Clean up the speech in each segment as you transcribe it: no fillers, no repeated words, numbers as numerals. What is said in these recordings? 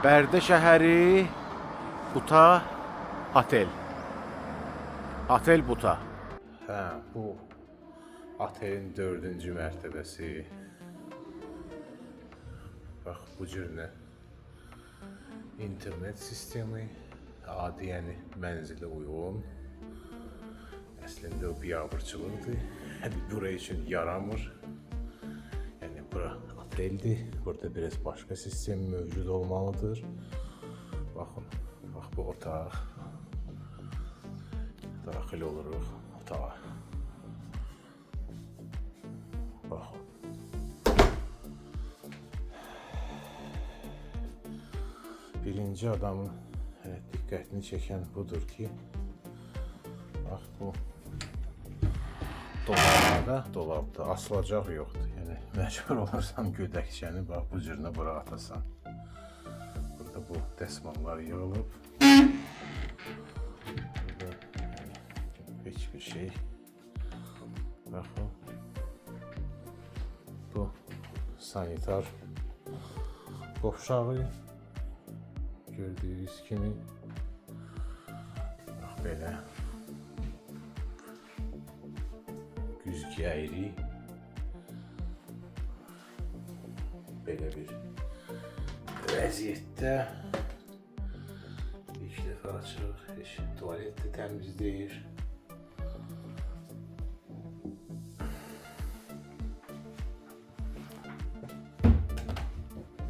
Bərdə şəhəri, Buta, otel. Otel Buta. Hə, bu otelin 4-cü mərtəbəsi. Bax, bu cürlə internet sistemi, adi, yəni mənzilə uyğun. Əslində o biabırçılıqdır. Yəni bura üçün yaramır. Yəni bura oteldir. Burada biraz başqa sistem mövcud olmalıdır. Baxın, bax bu otaq. Daxil oluruq otağa. Baxın. Birinci adamın diqqətini çəkən budur ki, bax bu dolabda asılacaq yoxdur. Yəni məcbur olursan gödəkçəni bax bu cürünə bura atasan. Burada bu dəsmallar yığılıb. Burada heç bir şey. Baxın. Bu sanitar qovşağı. Gördüyünüz kimi bax belə güzgəyri belə bir vəziyyətdə ilk dəfə açırıq. Heç tualet də təmiz deyil.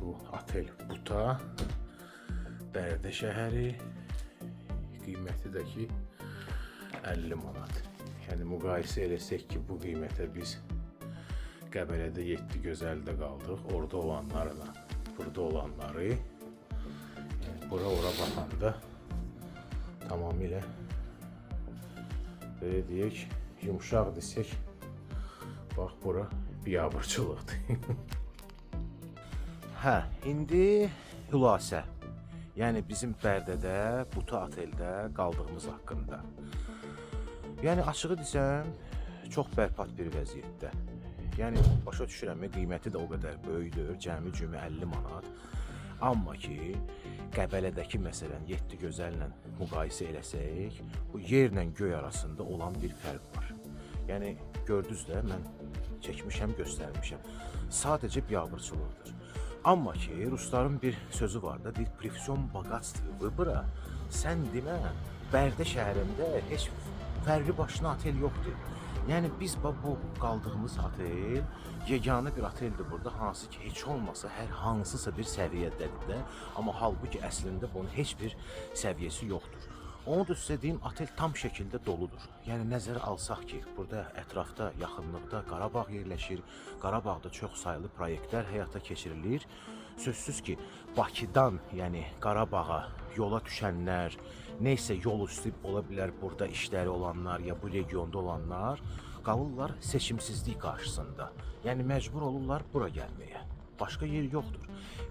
Bu otel Buta, Bərdə şəhəri, qiyməti də ki 50 manat. Yəni müqayisə eləsək ki, bu qiymətə biz Qəbələdə 7 gözəldə qaldıq. Orada olanlarla burada olanları, yəni ora baxanda tamamilə belə deyək, yumşaq desək, bax bura biabırçılıqdır. Hə, indi xülasə. Yəni bizim Bərdədə, Buta oteldə qaldığımız haqqında. Yəni açığı desəm, çox bərbat bir vəziyyətdə. Yəni başa düşürəm, qiyməti də o qədər böyükdür, cəmi-cümü 50 manat. Amma ki, Qəbələdəki məsələn 7 gözəllə müqayisə eləsək, bu yerlə göy arasında olan bir fərq var. Yəni gördünüz də, mən çəkmişəm, göstərmişəm. Sadəcə biabırçılıqdır. Amma ki, rusların bir sözü var da, deyir, "Привсем богатстве выбора". Sən demə, Bərdə şəhərində heç fərqli başına otel yoxdur. Yəni biz bu qaldığımız otel yeganə bir oteldir burada, hansı ki heç olmasa hər hansısa bir səviyyədədir də, amma halbuki əslində bunun heç bir səviyyəsi yoxdur. Onu da sizə deyim, otel tam şəkildə doludur. Yəni nəzərə alsaq ki, burada ətrafda, yaxınlıqda Qarabağ yerləşir. Qarabağda çox saylı proyektlər həyata keçirilir. Sözsüz ki, Bakıdan, yəni Qarabağa yola düşənlər, neysə yol üstü ola bilər burada işləri olanlar ya bu regionda olanlar qalırlar seçimsizlik qarşısında. Yəni məcbur olurlar bura gəlməyə. Başqa yer yoxdur.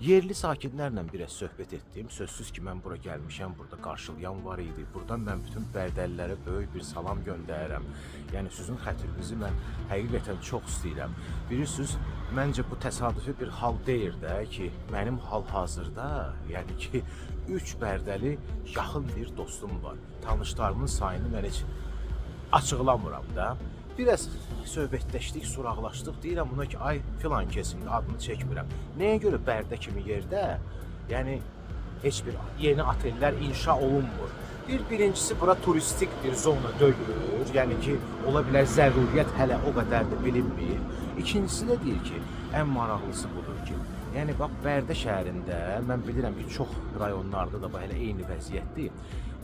Yerli sakinlərlə biraz söhbət etdim. Sözsüz ki, mən bura gəlmişəm, burada qarşılayan var idi. Buradan mən bütün bərdəlilərə böyük bir salam göndərirəm. Yəni sizin xətrinizi mən həqiqətən çox istəyirəm. Bilirsiniz, məncə bu təsadüfi bir hal deyil də ki, mənim hal-hazırda, yəni ki, 3 bərdəli yaxın bir dostum var. Tanışlarımın sayını mən heç açıqlamıram da. Biraz söhbətləşdik, suraqlaşdıq. Deyirəm buna ki, ay filan kesin adını çəkmirəm. Nəyə görə Bərdə kimi yerdə, yəni heç bir yeni otellər inşa olunmur. Birincisi bura turistik bir zona deyil. Yəni ki, ola bilər zəruriyyət hələ o qədər də bilinmir. İkincisi də deyir ki, ən maraqlısı budur ki, yəni bax Bərdə şəhərində mən bilirəm ki, çox rayonlarda da belə eyni vəziyyətdir.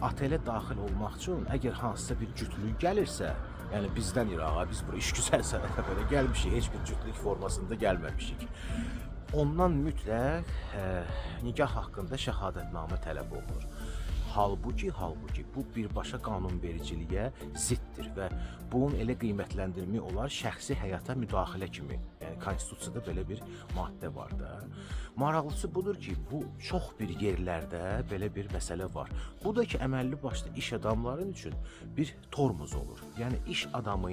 Otelə daxil olmaq üçün əgər hansısa bir cütlük gəlirsə, yəni bizdən İraqa, biz bura işgüzəl sənətə belə gəlmişik, heç bir cütlük formasında gəlməmişik. Ondan mütləq nikah haqqında şəhadətnamə tələb olunur. Halbuki bu birbaşa qanunvericiliyə ziddir və bunun elə qiymətləndirmək olar şəxsi həyata müdaxilə kimi. Yəni konstitusiyada belə bir maddə var da. Maraqlısı budur ki, bu çox bir yerlərdə belə bir məsələ var. Bu da ki, əməlli başlı iş adamların üçün bir tormuz olur. Yəni iş adamı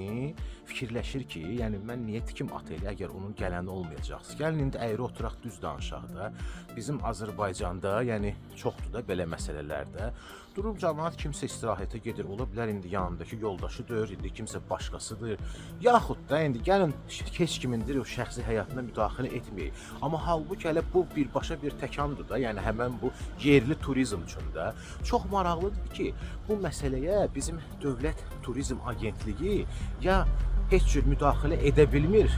fikirləşir ki, yəni mən niyə tikim ateli əgər onun gələni olmayacaqsa. Gəlin indi əyri oturaq düz danışaq da. Bizim Azərbaycanda, yəni çoxdur da belə məsələlərdə. Durub cəmaət kimsə istirahətə gedir, ola bilər indi yanındakı yoldaşıdır, indi kimsə başqasıdır. Yaxud da indi gəlin heç kimindir o şəxsi həyatına müdaxilə etməyək. Amma halbuki hələ bu birbaşa bir təkandır da, yəni həmən bu yerli turizm üçün də. Çox maraqlıdır ki, bu məsələyə bizim Dövlət Turizm Agentliyi ya heç cür müdaxilə edə bilmir,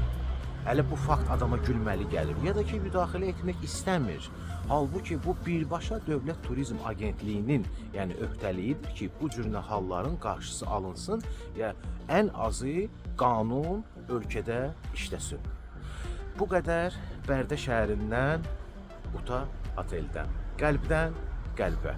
hələ bu fakt adama gülməli gəlir, ya da ki, müdaxilə etmək istəmir. Halbuki bu birbaşa Dövlət Turizm Agentliyinin, yəni öhdəliyidir ki, bu cür halların qarşısı alınsın, ya ən azı qanun ölkədə işləsin. Bu qədər Bərdə şəhərindən Buta oteldən, qəlbdən qəlbə.